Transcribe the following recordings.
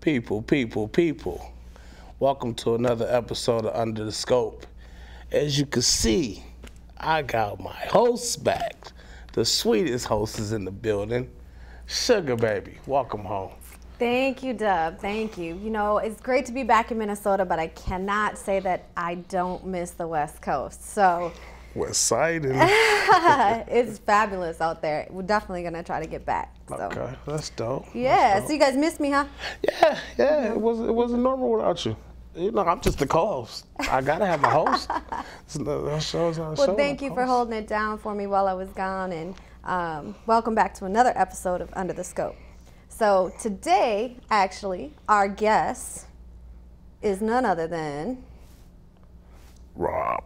People. Welcome to another episode of Under the Scope. As you can see, I got my hosts back. The sweetest host is in the building. Sugar Baby, welcome home. Thank you, Dub. Thank you. You know, it's great to be back in Minnesota, but I cannot say that I don't miss the West Coast. So West Side. it's fabulous out there. We're definitely going to try to get back. So. Okay, that's dope. Yeah, that's dope. So you guys missed me, huh? Yeah, it wasn't normal without you. You know, I'm just the co-host. I gotta have my host. Well, thank you for holding it down for me while I was gone, and welcome back to another episode of Under the Scope. So today, actually, our guest is none other than Rob.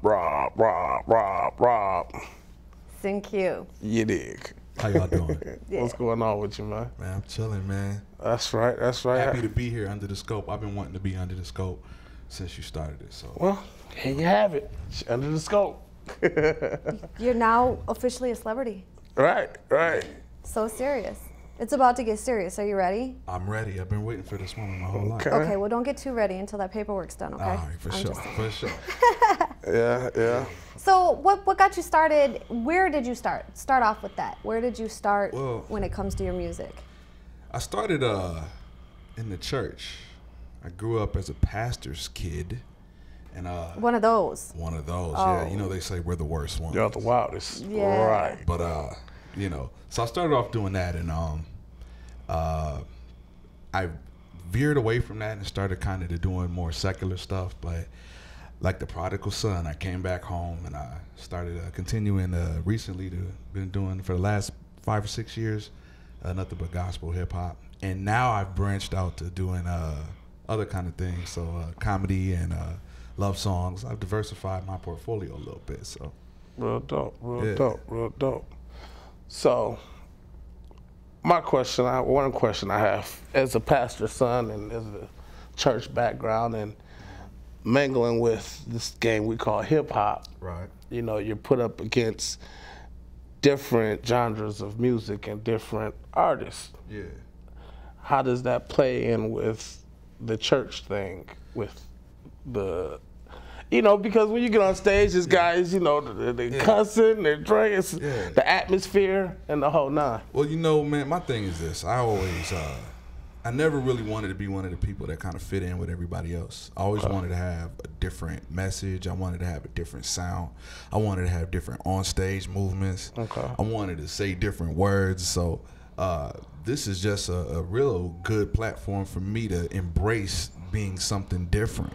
CIN Q. You dig. How y'all doing? Yeah. What's going on with you, man? Man, I'm chilling, man. That's right. Happy to be here under the scope. I've been wanting to be under the scope since you started it. So well, here you have it. It's under the scope. You're now officially a celebrity. Right. So serious. It's about to get serious. Are you ready? I'm ready. I've been waiting for this moment my whole life. Okay, well, don't get too ready until that paperwork's done, okay? All right, for sure. Yeah. So what got you started? Where did you start? Start off with that. Where did you start when it comes to your music? I started in the church. I grew up as a pastor's kid. And one of those. One of those, Oh. yeah. You know, they say we're the worst ones. You're the wildest. Yeah. Right. But, you know, so I started off doing that, and I veered away from that and started kind of doing more secular stuff. But like the prodigal son, I came back home, and I started continuing recently been doing for the last 5 or 6 years nothing but gospel hip hop. And now I've branched out to doing other kind of things, so comedy and love songs. I've diversified my portfolio a little bit. So Real dope. So, one question I have, as a pastor's son and as a church background and mingling with this game we call hip hop. right. You know, you're put up against different genres of music and different artists. Yeah. How does that play in with the church thing, with the, you know, because when you get on stage, these guys, you know, they're cussing, they're drinking, the atmosphere and the whole nine. Well, you know, man, my thing is this. I never really wanted to be one of the people that kind of fit in with everybody else. I always wanted to have a different message. I wanted to have a different sound. I wanted to have different on-stage movements. Okay. I wanted to say different words. So this is just a real good platform for me to embrace being something different,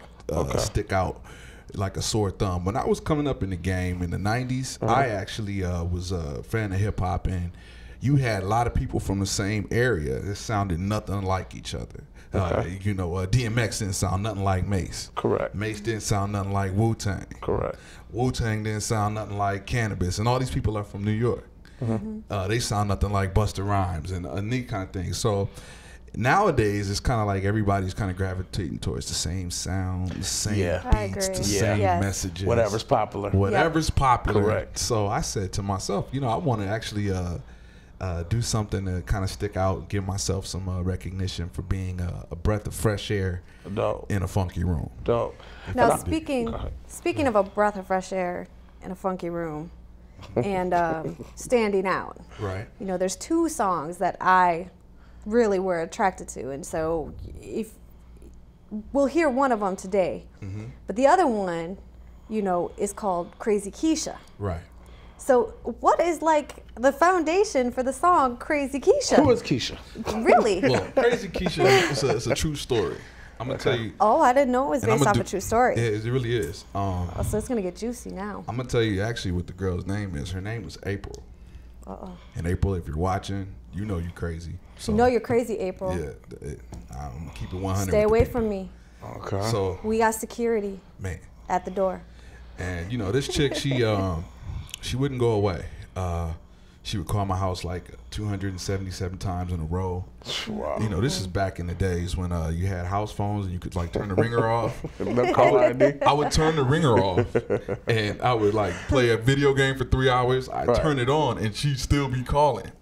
stick out like a sore thumb. When I was coming up in the game in the 90s, I actually was a fan of hip-hop, and you had a lot of people from the same area. It sounded nothing like each other. You know, DMX didn't sound nothing like Mace. Correct. Mace didn't sound nothing like Wu-Tang. Correct. Wu-Tang didn't sound nothing like Cannabis. And all these people are from New York. They sound nothing like Busta Rhymes and neat kind of thing. So nowadays, it's kind of like everybody's kind of gravitating towards the same sound, the same beats, the same messages. Whatever's popular. Whatever's popular. Correct. So I said to myself, you know, I want to actually do something to kind of stick out, give myself some recognition for being a breath of fresh air in a funky room. Dope. Now, speaking of a breath of fresh air in a funky room and standing out, right? You know, there's 2 songs that I really were attracted to, and so if we'll hear one of them today, but the other one, you know, is called Crazy Keisha. Right. So what is like the foundation for the song Crazy Keisha? Who is Keisha? Really? Well, Crazy Keisha is a true story. I'm gonna tell you. Oh, I didn't know it was based off a true story. Yeah, it really is. So it's gonna get juicy now. I'm gonna tell you actually what the girl's name is. Her name was April. And April, if you're watching, you know you're crazy. So, you know you're crazy, April. Yeah, I'm keep it 100. Stay away from me. Okay. So we got security, man, at the door. And you know this chick, she wouldn't go away. She would call my house like 277 times in a row. Wow. You know, this is back in the days when you had house phones and you could like turn the ringer off. No call ID. I would turn the ringer off and I would like play a video game for 3 hours. I'd turn it on and she'd still be calling.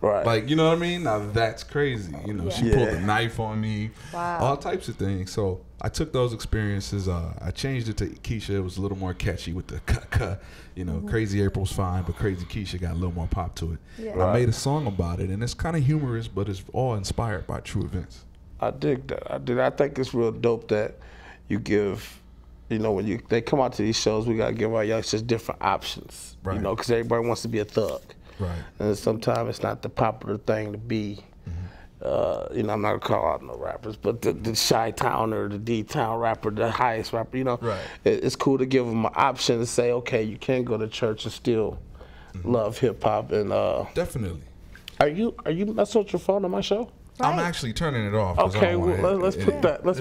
Right. Like, you know what I mean? Now that's crazy. You know, she pulled a knife on me. Wow. All types of things. So I took those experiences. I changed it to Keisha. It was a little more catchy with the ka. You know, Crazy April's fine, but Crazy Keisha got a little more pop to it. Yeah. I made a song about it, and it's kind of humorous, but it's all inspired by true events. I dig that. I think it's real dope that you give, you know, when they come out to these shows, we got to give our youngsters different options. Right. You know, because everybody wants to be a thug. Right. And sometimes it's not the popular thing to be. You know, I'm not gonna call out no rappers, but the Chi-Towner, the D-Town rapper, the highest rapper, you know, it's cool to give them an option to say, okay, you can go to church and still love hip hop. And definitely. Are you messing with your phone on my show? Right. I'm actually turning it off. Okay, well, let's put that. Let's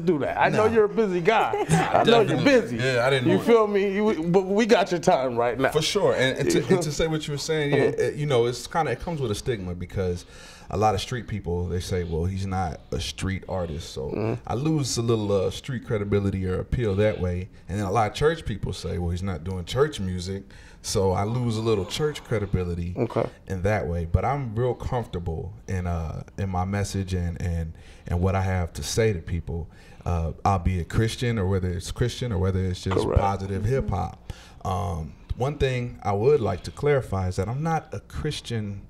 do that. I know you're a busy guy. I know you're busy. Yeah, I didn't. You feel me? But we got your time right now. For sure. And to say what you were saying, you know, it comes with a stigma because a lot of street people, they say, well, he's not a street artist, so I lose a little street credibility or appeal that way. And then a lot of church people say, well, he's not doing church music, so I lose a little church credibility in that way. But I'm real comfortable in my message and what I have to say to people, albeit Christian or whether it's Christian or whether it's just positive hip hop. One thing I would like to clarify is that I'm not a Christian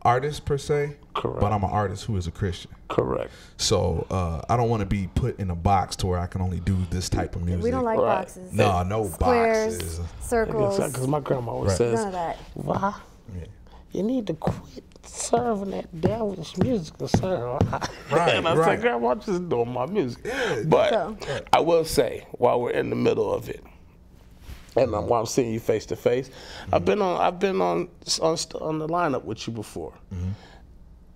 artist per se, but I'm an artist who is a Christian. Correct. So I don't want to be put in a box to where I can only do this type of music. We don't like boxes. No Squares, boxes. Circles. Because my grandma always says, none of that. "Why? You need to quit serving that devilish music and serve." And I said, Grandma, I'm just doing my music. But I will say, while we're in the middle of it, and while I'm seeing you face to face, I've been on the lineup with you before,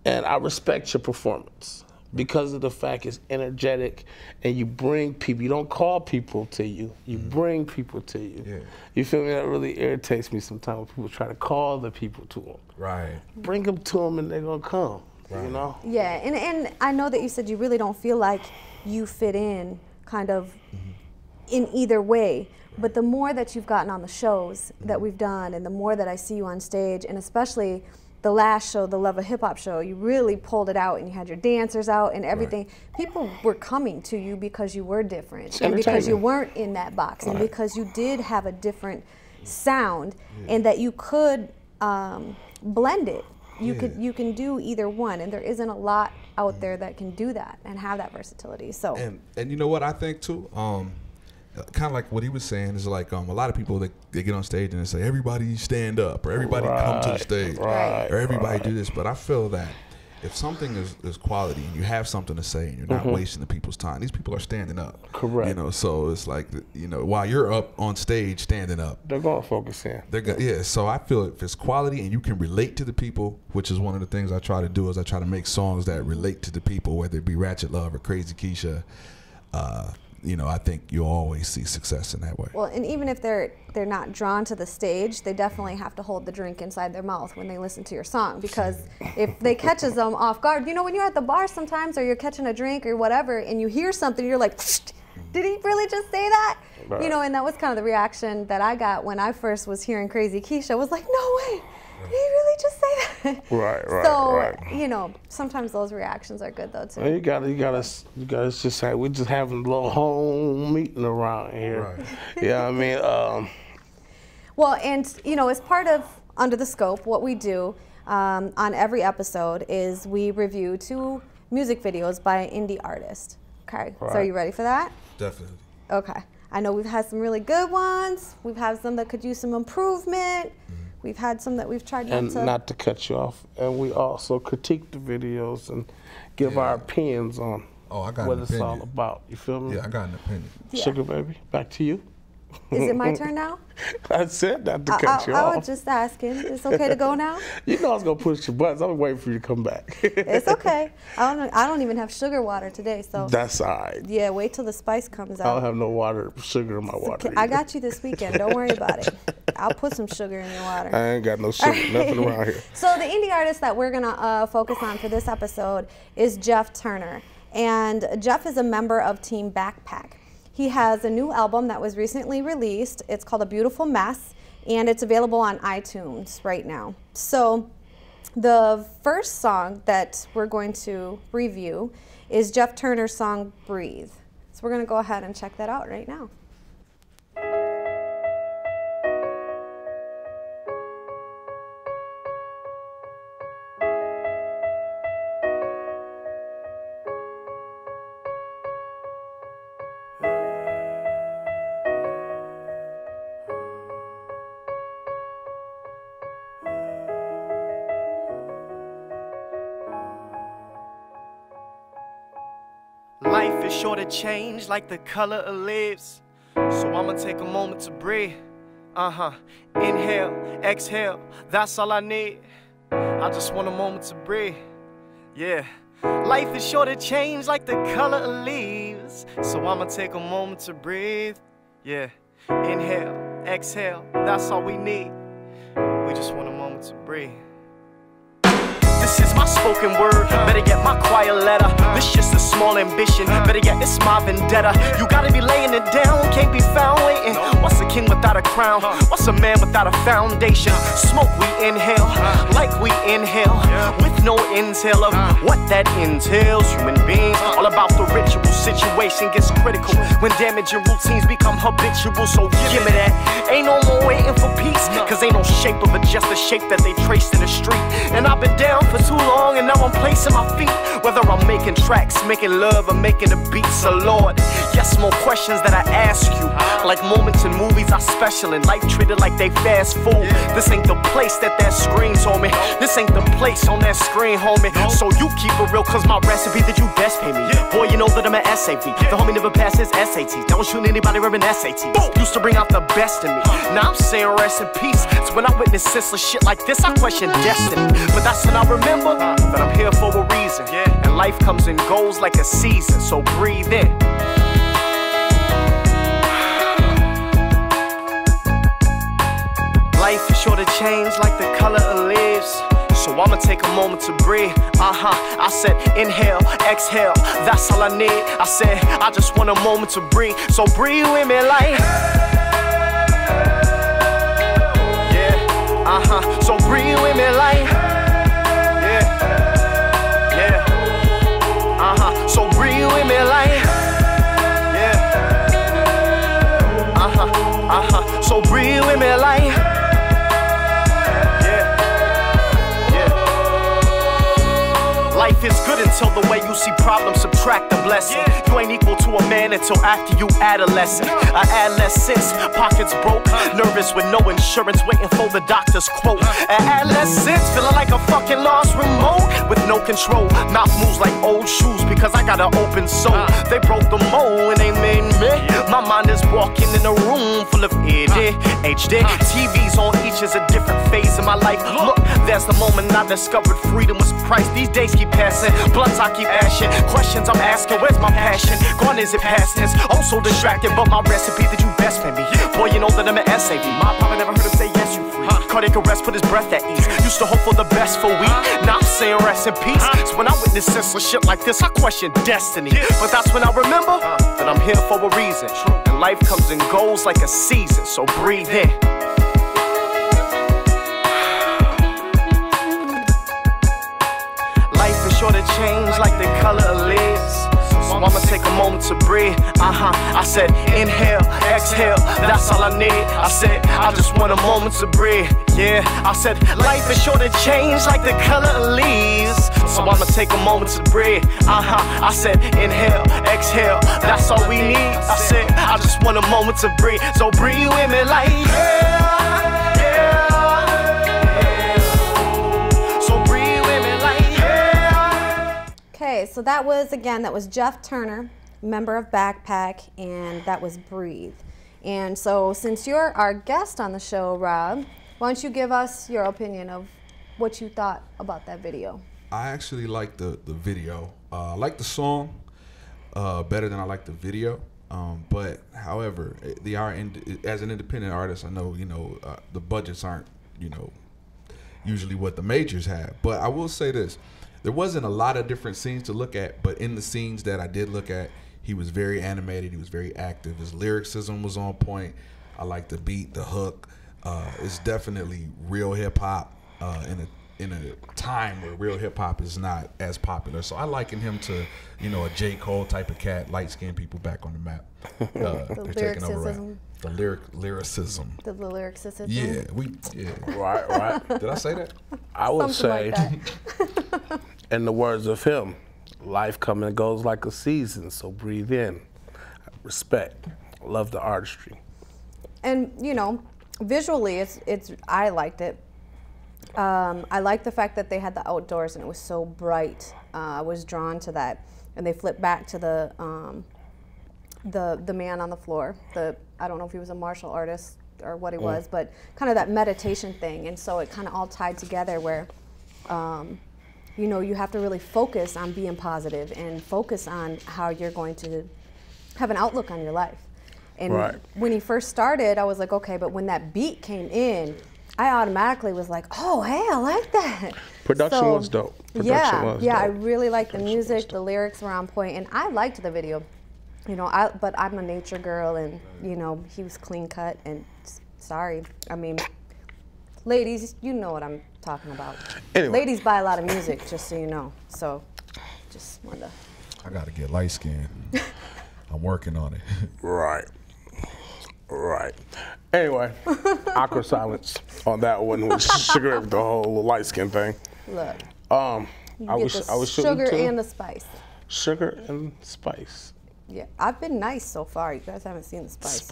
and I respect your performance because of the fact it's energetic, and you bring people. You don't call people to you; you bring people to you. Yeah. You feel me? That really irritates me sometimes when people try to call the people to them. Right. Bring them to them, and they're gonna come. Right. You know. Yeah, and I know that you said you really don't feel like you fit in, kind of, in either way. But the more that you've gotten on the shows that we've done, and the more that I see you on stage, and especially the last show, the Love of Hip Hop show, you really pulled it out, and you had your dancers out and everything. People were coming to you because you were different, and because you weren't in that box, and because you did have a different sound, and that you could blend it. You can do either one, and there isn't a lot out there that can do that and have that versatility. So and you know what I think too. Kind of like what he was saying is like a lot of people they get on stage and they say everybody stand up or everybody come to the stage or everybody do this, but I feel that if something is quality and you have something to say and you're not wasting the people's time, these people are standing up. Correct. You know, so it's like, you know, while you're up on stage standing up, they're going to focus in. Yeah, so I feel if it's quality and you can relate to the people, which is one of the things I try to do, is I try to make songs that relate to the people, whether it be Ratchet Love or Crazy Keisha. You know, I think you'll always see success in that way. Well, and even if they're not drawn to the stage, they definitely have to hold the drink inside their mouth when they listen to your song, because if they catches them off guard, you know, when you're at the bar sometimes, or you're catching a drink or whatever, and you hear something, you're like, did he really just say that? Right. You know, and that was kind of the reaction that I got when I first was hearing Crazy Keisha. I was like, no way. Did he really just say that? Right. So, you know, sometimes those reactions are good though too. Well, you gotta just say we're just having a little home meeting around here. Right. Yeah, I mean. Well, and you know, as part of Under the Scope, what we do on every episode is we review 2 music videos by an indie artist. Okay, so are you ready for that? Definitely. Okay, I know we've had some really good ones. We've had some that could use some improvement. We've had some that we've tried not to cut you off, and we also critique the videos and give our opinions on what it's all about. You feel me? Yeah, I got an opinion. Yeah. Sugar baby, back to you. Is it my turn now? I said not to cut you off. I was just asking. It's okay to go now? You know I was going to push your buttons. I'm waiting for you to come back. It's okay. I don't even have sugar water today, so. That's all right. Yeah, wait till the spice comes out. I don't have no sugar in my water. I got you this weekend. Don't worry about it. I'll put some sugar in your water. I ain't got no sugar, nothing around here. So the indie artist that we're going to focus on for this episode is Jeff Turner. And Jeff is a member of Team Backpack. He has a new album that was recently released. It's called A Beautiful Mess, and it's available on iTunes right now. So The first song that we're going to review is Jeff Turner's song, Breathe. So we're going to go ahead and check that out right now. Life is short of change like the color of leaves. So I'ma take a moment to breathe. Inhale, exhale, that's all I need. I just want a moment to breathe. Yeah. Life is short of change like the color of leaves. So I'ma take a moment to breathe. Yeah. Inhale, exhale, that's all we need. We just want a moment to breathe. This is my spoken word, better get my quiet letter. This just a small ambition, better get it's my vendetta. You gotta be laying it down, can't be found waiting. What's a king without a crown? What's a man without a foundation? Smoke we inhale, like we inhale, with no intel of what that entails. Human beings, all about the ritual. Situation gets critical when damaging routines become habitual. So give me that, ain't no more waiting for peace, cause ain't no shape of it, just the shape that they traced in the street. And I've been down for too long and now I'm placing my feet. Whether I'm making tracks, making love, or making a beat. So Lord, yes, more questions that I ask you. Like moments in movies I special in, life treated like they fast food. This ain't the place that screen told me. This ain't the place on that screen, homie. So you keep it real, cause my recipe that you best pay me. Boy, you know that I'm an SAV. The homie never passed his SATs. That was shooting anybody wearing SATs. Used to bring out the best in me. Now I'm saying rest in peace. So when I witness senseless shit like this, I question destiny. But that's when I remember that I'm here for a reason. And life comes and goes like a season. So breathe in. Life is short of change like the color of leaves. So I'ma take a moment to breathe. I said inhale, exhale, that's all I need. I said I just want a moment to breathe. So breathe with me like yeah, so breathe with me like yeah, so breathe with me like yeah, so breathe with me like life is good until the way you see problems subtract the blessing. You ain't equal to a man until after you adolescent. Adolescence, pockets broke, nervous with no insurance, waiting for the doctor's quote. Adolescence, feeling like a fucking lost remote with no control. Mouth moves like old shoes because I got an open soul. They broke the mold and they made me. My mind is walking in a room full of ADHD. TVs on, each is a different phase in my life. Look, there's the moment I discovered freedom was priced. These days keep passing, blunts I keep ashing. Questions I'm asking, where's my passion? Gone is it past tense? Also distracted, but my recipe that you best pay me. Boy, you know that I'm an SAV. My papa never heard him say yes, you free. Cardiac arrest, put his breath at ease. Used to hope for the best for we. Now I'm saying rest in peace. So when I witness senseless shit like this, I question destiny. But that's when I remember that I'm here for a reason. And life comes and goes like a season. So breathe in. Sure to change like the color of leaves. So I'ma take a moment to breathe. I said inhale, exhale, that's all I need. I said I just want a moment to breathe. Yeah, I said life is sure to change like the color of leaves. So I'ma take a moment to breathe. I said inhale, exhale, that's all we need. I said I just want a moment to breathe. So breathe with me like Okay, so that was Jeff Turner, member of Backpack, and that was Breathe. And so since you're our guest on the show, Rob, why don't you give us your opinion of what you thought about that video? I actually like the video. I like the song better than I like the video. But however, as an independent artist, I know the budgets aren't usually what the majors have. But I will say this. There wasn't a lot of different scenes to look at, but in the scenes that I did look at, he was very animated, he was very active, his lyricism was on point. I like the beat, the hook. It's definitely real hip hop in a in a time where real hip hop is not as popular. So I liken him to, you know, a J. Cole type of cat, light skinned people back on the map. They're taking over rap. The lyricism. The lyricism. Yeah, Right. Did I say that? I would Something say, like in the words of him, life comes and goes like a season, so breathe in. Respect. Love the artistry. And, you know, visually, I liked it. I liked the fact that they had the outdoors and it was so bright. I was drawn to that. And they flipped back to the man on the floor. I don't know if he was a martial artist or what he was, but kind of that meditation thing. And so it kind of all tied together where, you know, you have to really focus on being positive and focus on how you're going to have an outlook on your life. And when he first started, I was like, okay, but when that beat came in, I automatically was like, oh, hey, I like that. Production was dope. I really liked the music. The lyrics were on point, and I liked the video. You know, but I'm a nature girl, and you know, he was clean cut. And sorry, I mean, ladies, you know what I'm talking about. Anyway. Ladies buy a lot of music, just so you know. So, just wanted to. I gotta get light skinned. I'm working on it. Right. Anyway, awkward silence on that one, which sugar the whole light skin thing. Look. I was sugar and the spice. Sugar and spice. Yeah, I've been nice so far. You guys haven't seen the spice.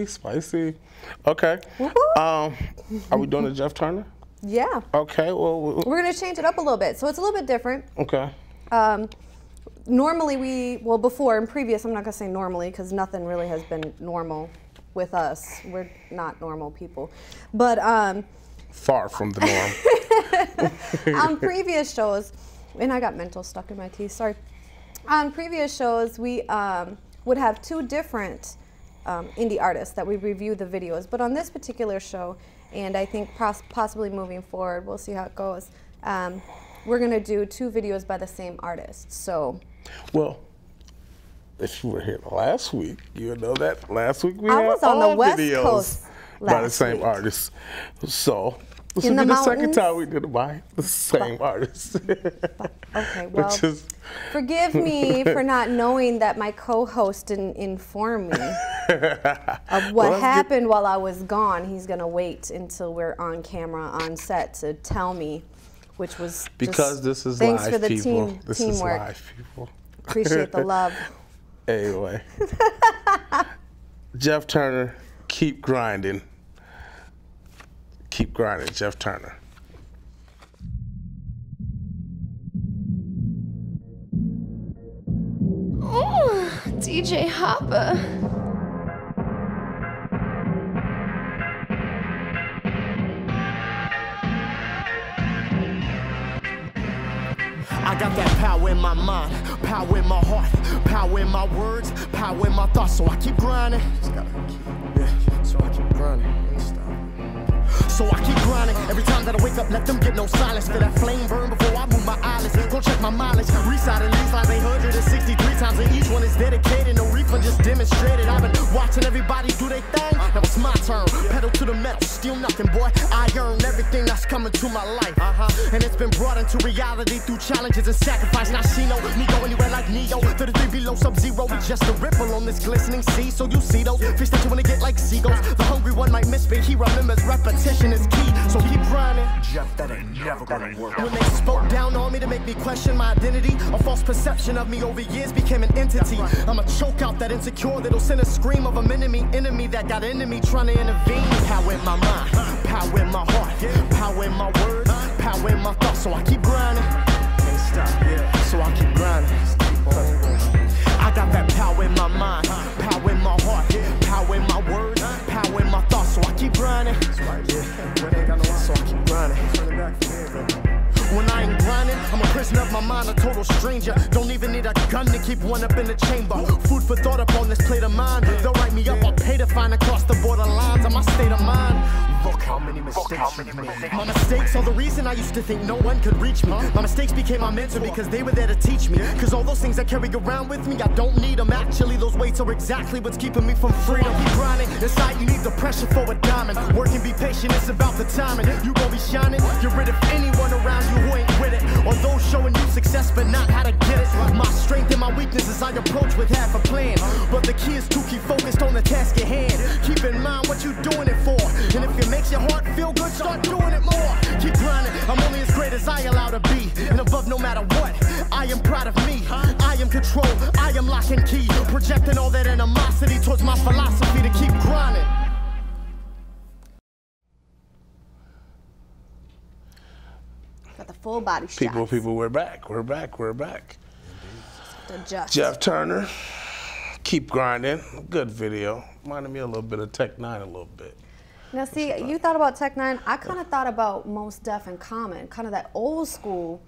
Spicy. Okay. Are we doing a Jeff Turner? Yeah. Okay. Well, we're gonna change it up a little bit, so it's a little bit different. Okay. Normally before in previous, I'm not gonna say normally because nothing really has been normal with us. We're not normal people, but far from the norm. On previous shows, and I got mental stuck in my teeth. Sorry. On previous shows, we would have two different indie artists that we review the videos. But on this particular show, and I think possibly moving forward, we'll see how it goes, we're going to do two videos by the same artist. So, well, if you were here last week, you would know that last week we I had was on all the West videos Coast by the same week. artist. So this In will be the the second mountains? time we did it by the same artist. Okay, well, forgive me for not knowing that my co-host didn't inform me of what happened while I was gone. He's going to wait until we're on camera, on set, to tell me, which was because this is thanks live, for the people. This teamwork. is live, people. Appreciate the love. Anyway, Jeff Turner, keep grinding. Keep grinding, Jeff Turner. Oh, DJ Hopper. I got that power in my mind, power in my heart, power in my words, power in my thoughts. So I keep grinding. So I keep grinding. So I keep grinding. Every time that I wake up, let them get no silence. Feel that flame burn before I move my eyelids. Go check my mileage. Residing these lines 863 times, and each one is dedicated. No refund, just demonstrated. I've been watching everybody do their thing. Now it's my turn. Pedal to the metal, steal nothing, boy. I earn everything that's coming to my life. And it's been brought into reality through challenges and sacrifice. Now she know me go anywhere like Neo. 33 below sub-zero, it's just a ripple on this glistening sea. So you see those fish that you wanna get like seagulls. The hungry one might miss, but he remembers repetition is key. So keep grinding. Jeff, that ain't never gonna work. When they spoke down on me to make me question my identity, a false perception of me over years became an entity. I'ma choke out that insecure that'll send a scream of an enemy that got enemy trying to intervene. Power in my mind, power in my heart, power in my words, power in my thoughts. So I keep grinding. Can't stop, yeah. So I keep grinding. I got that power in my mind, power in my heart, power in my words, power in my thoughts. So I keep grinding. So I keep grinding. When I ain't grinding, I'm a prisoner of my mind, a total stranger. Don't even need a gun to keep one up in the chamber. Food for thought up on this plate of mine. They'll write me up, I'll pay to find across the border lines of my state of mind. Look how many mistakes you've made. My mistakes are the reason I used to think no one could reach me. My mistakes became my mentor because they were there to teach me. Cause all those things I carry around with me, I don't need them. Actually, those weights are exactly what's keeping me from freedom. Keep grinding, inside you need the pressure for a diamond. Work and be patient, it's about the timing. You gon' be shining, get rid of anyone around you who ain't with it. Or those showing you success but not how to get it. My strength and my weaknesses I approach with half a plan. But the key is to keep focused on the task at hand. Keep in mind what you're doing it for. And if it makes your heart feel good, start doing it more. Keep grinding, I'm only as great as I allow to be. And above no matter what, I am proud of me. I am control, I am lock and key. Projecting all that animosity towards my philosophy to keep grinding. Got the full body shots. People, we're back. Adjust. Jeff Turner, keep grinding. Good video. Reminded me a little bit of Tech 9 a little bit. Now see, you thought about Tech 9. I kind of thought about Mos Def and Common, kind of that old school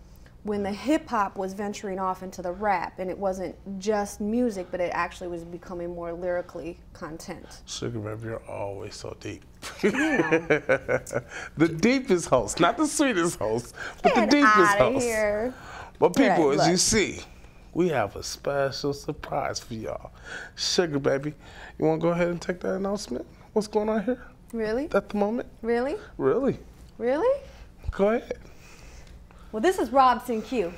when the hip hop was venturing off into the rap, and it wasn't just music, but it actually was becoming more lyrically content. Sugar Baby, you're always so deep. You know. The deepest host, not the sweetest host, but the deepest host. Here. But people, Right, as you look. see, we have a special surprise for y'all. Sugar Baby, you want to go ahead and take that announcement? What's going on here Really? at the moment? Really? Really? Really? Go ahead. Well, this is ROB CIN Q.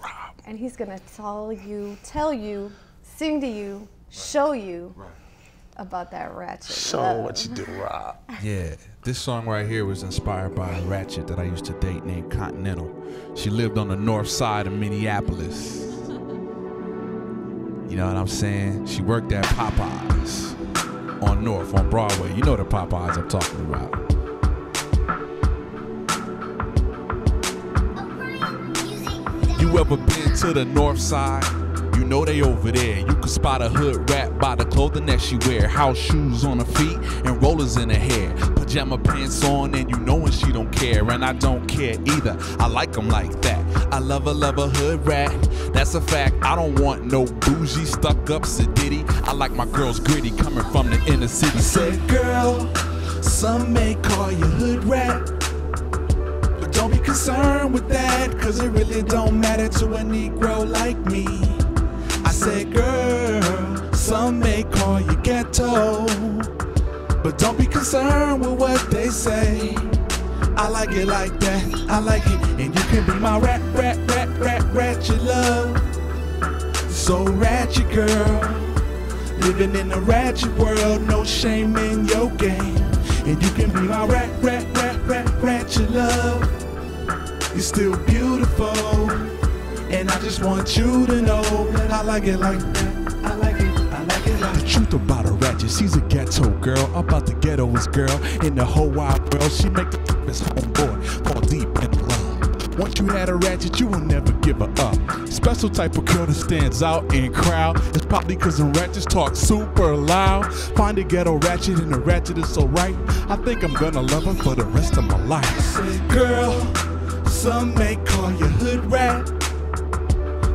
Rob. And he's gonna tell you, sing to you, show you about that ratchet. Show love. what you do, Rob. Yeah, this song right here was inspired by a ratchet that I used to date named Continental. She lived on the north side of Minneapolis. You know what I'm saying? She worked at Popeyes on North, on Broadway. You know the Popeyes I'm talking about. You ever been to the north side? You know they over there. You can spot a hood rat by the clothing that she wear. House shoes on her feet and rollers in her hair. Pajama pants on and you know when she don't care. And I don't care either. I like them like that. I love a hood rat. That's a fact. I don't want no bougie stuck up sedity. I like my girls gritty coming from the inner city. Said girl, some may call you hood rat. Don't be concerned with that, cause it really don't matter to a Negro like me. I said, girl, some may call you ghetto, but don't be concerned with what they say. I like it like that, I like it, and you can be my ratchet love. So ratchet girl, living in a ratchet world, no shame in your game. And you can be my ratchet love. You're still beautiful, and I just want you to know that I like it like that. I like it like. The truth about a ratchet, she's a ghetto girl. About the ghettoest girl in the whole wide world. She make the toughest homeboy fall deep in love. Once you had a ratchet, you will never give her up. Special type of girl that stands out in crowd. It's probably cause the ratchets talk super loud. Find a ghetto ratchet and the ratchet is so right. I think I'm gonna love her for the rest of my life. I said, girl, some may call you hood rat,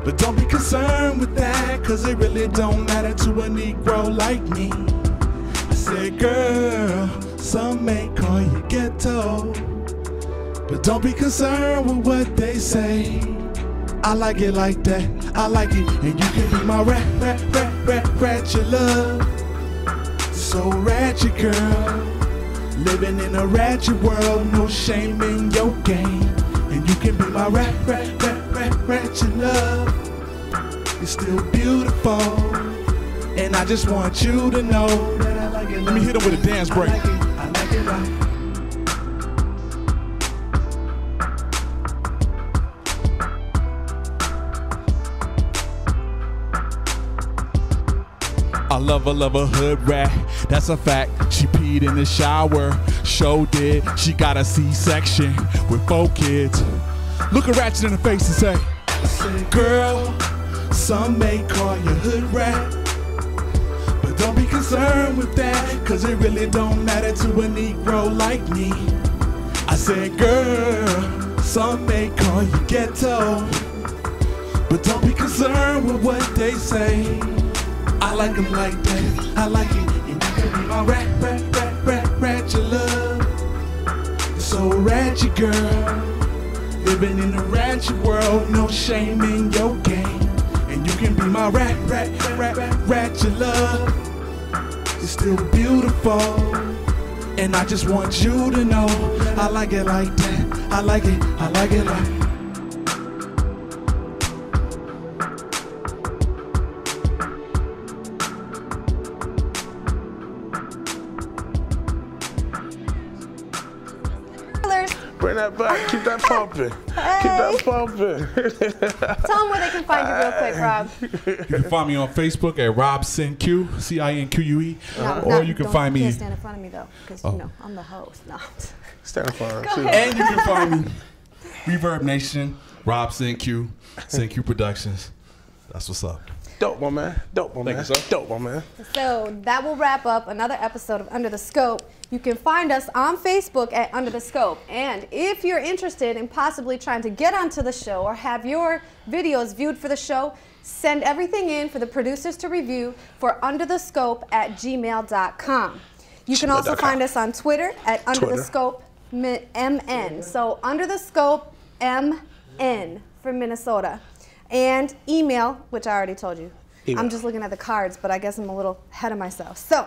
but don't be concerned with that, cause it really don't matter to a Negro like me. I said, girl, some may call you ghetto, but don't be concerned with what they say. I like it like that, I like it, and you can be my ratchet love. So ratchet girl, living in a ratchet world, no shame in your game. And you can be my ratchet love. You're still beautiful, and I just want you to know that I like it. Let me hit him with a dance break. I like it right. I love a hood rat, that's a fact. She peed in the shower, sure did. She got a C-section with 4 kids. Look a ratchet in the face and say, girl, some may call you hood rat, but don't be concerned with that, cause it really don't matter to a Negro like me. I said, girl, some may call you ghetto, but don't be concerned with what they say. I like them like that, I like it, and you can be my ratchet love. so ratchet, girl. Living in a ratchet world, no shame in your game. And you can be my ratchet love. It's still beautiful. And I just want you to know I like it like that. I like it like. Bring that back. Keep that pumping. Hey. Keep that pumping. Tell them where they can find you real quick, Rob. You can find me on Facebook at ROB CIN Q, CINQUE. Or you can find me. You can't stand in front of me though, because you know I'm the host. No. Stand in front of Go me. ahead. And you can find me Reverb Nation, ROB CIN Q, CIN Q Productions. That's what's up. Dope, my man. Dope, my man. Thank you, sir. Dope, my man. So that will wrap up another episode of Under the Scope. You can find us on Facebook at Under the Scope. And if you're interested in possibly trying to get onto the show or have your videos viewed for the show, send everything in for the producers to review for underthescope@gmail.com. You can also find us on Twitter at Under the Scope MN. So Under the Scope MN for Minnesota. And email, which I already told you. I'm just looking at the cards, but I guess I'm a little ahead of myself. So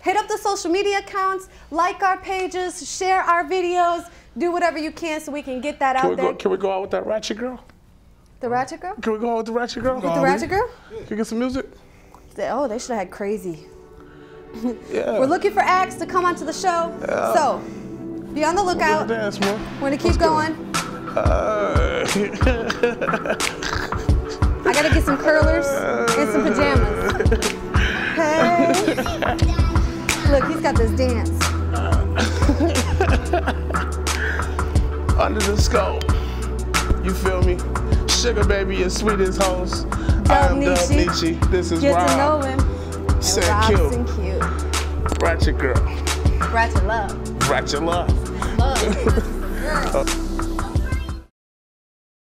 hit up the social media accounts, like our pages, share our videos, do whatever you can so we can get that out there. Can we go out with that ratchet girl? The ratchet girl? Can we go out with the ratchet girl? With the ratchet girl? Can we get some music? Oh, they should have had Crazy. Yeah. We're looking for acts to come onto the show. Yeah. So be on the lookout. Dance, man. We're going to keep going. I gotta get some curlers and some pajamas. Hey. Look, he's got this dance. Under the Scope. You feel me? Sugar baby is sweet as host. I am Dub Nietzsche. This is Get Rob. to know him. CIN Rob Q. CIN Q. Ratchet girl. Ratchet love. Ratchet love. Love.